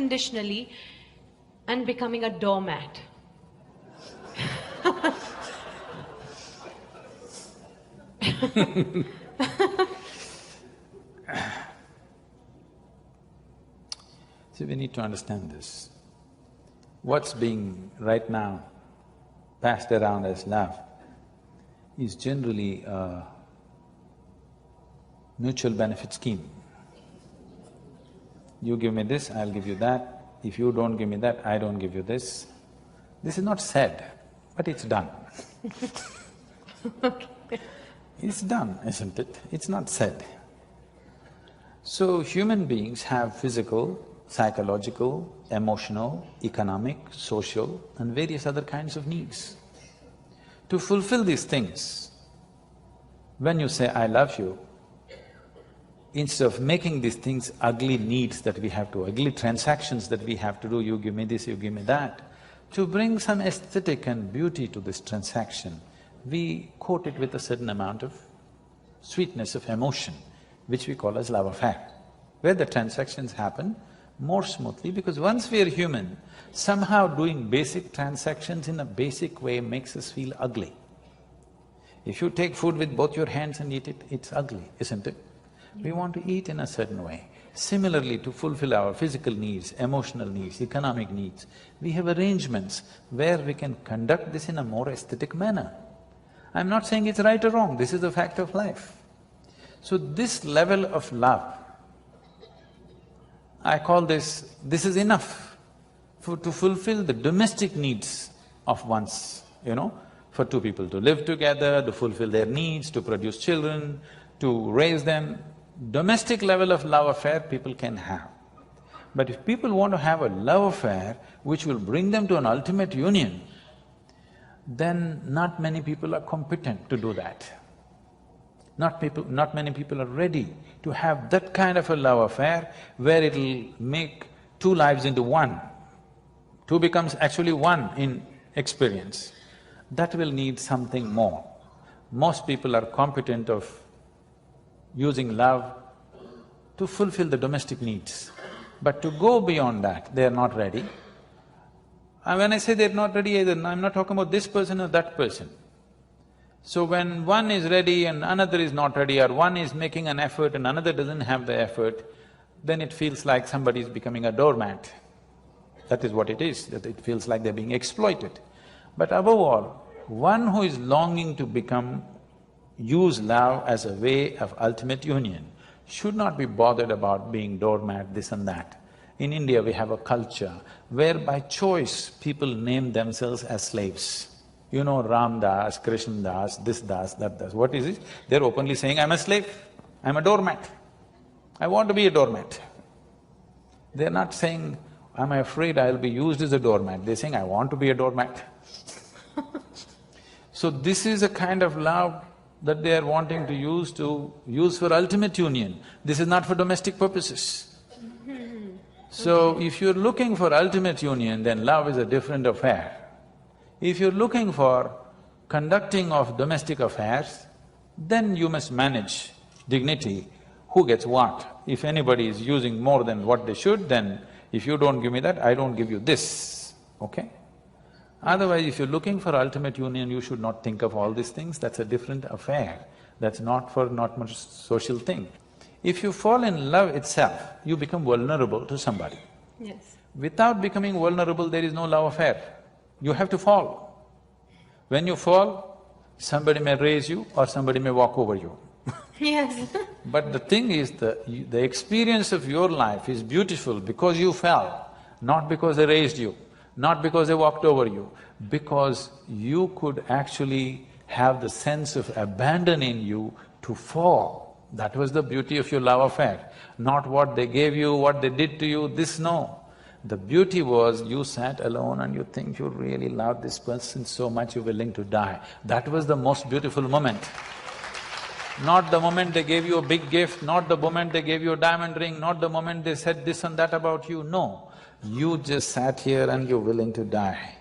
unconditionally and becoming a doormat. See, we need to understand this. What's being right now passed around as love is generally a mutual benefit scheme. You give me this, I'll give you that. If you don't give me that, I don't give you this. This is not said, but it's done. It's done, isn't it? It's not said. So human beings have physical, psychological, emotional, economic, social and various other kinds of needs. To fulfill these things, when you say, I love you, instead of making these things ugly needs that we have to, ugly transactions that we have to do, you give me this, you give me that, to bring some aesthetic and beauty to this transaction, we coat it with a certain amount of sweetness of emotion, which we call as love affair, where the transactions happen more smoothly, because once we are human, somehow doing basic transactions in a basic way makes us feel ugly. If you take food with both your hands and eat it, it's ugly, isn't it? We want to eat in a certain way. Similarly, to fulfill our physical needs, emotional needs, economic needs, we have arrangements where we can conduct this in a more aesthetic manner. I'm not saying it's right or wrong, this is the fact of life. So this level of love, I call this is enough to fulfill the domestic needs of one's, for two people to live together, to fulfill their needs, to produce children, to raise them. Domestic level of love affair people can have. But if people want to have a love affair which will bring them to an ultimate union, then not many people are competent to do that. Not many people are ready to have that kind of a love affair where it'll make two lives into one. Two becomes actually one in experience. That will need something more. Most people are competent of using love to fulfill the domestic needs. But to go beyond that, they are not ready. And when I say they're not ready either, I'm not talking about this person or that person. So when one is ready and another is not ready, or one is making an effort and another doesn't have the effort, then it feels like somebody is becoming a doormat. That is what it is, that it feels like they're being exploited. But above all, one who is longing to use love as a way of ultimate union should not be bothered about being doormat, this and that. In India, we have a culture where by choice people name themselves as slaves. You know, Ram Das, Krishna Das, this Das, that Das. What is it? They're openly saying, I'm a slave, I'm a doormat, I want to be a doormat. They're not saying, I'm afraid I'll be used as a doormat, they're saying, I want to be a doormat. So this is a kind of love that they are wanting to use for ultimate union. This is not for domestic purposes. So if you're looking for ultimate union, then love is a different affair. If you're looking for conducting of domestic affairs, then you must manage dignity, who gets what. If anybody is using more than what they should, then if you don't give me that, I don't give you this, okay? Otherwise, if you're looking for ultimate union, you should not think of all these things, that's a different affair. That's not much social thing. If you fall in love itself, you become vulnerable to somebody. Yes. Without becoming vulnerable, there is no love affair. You have to fall. When you fall, somebody may raise you or somebody may walk over you. Yes. But the thing is, the experience of your life is beautiful because you fell, not because they raised you, not because they walked over you, because you could actually have the sense of abandon in you to fall. That was the beauty of your love affair, not what they gave you, what they did to you, this no. The beauty was you sat alone and you think you really love this person so much you're willing to die. That was the most beautiful moment. Not the moment they gave you a big gift, not the moment they gave you a diamond ring, not the moment they said this and that about you, no. You just sat here and you're willing to die.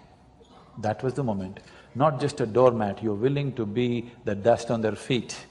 That was the moment. Not just a doormat, you're willing to be the dust on their feet.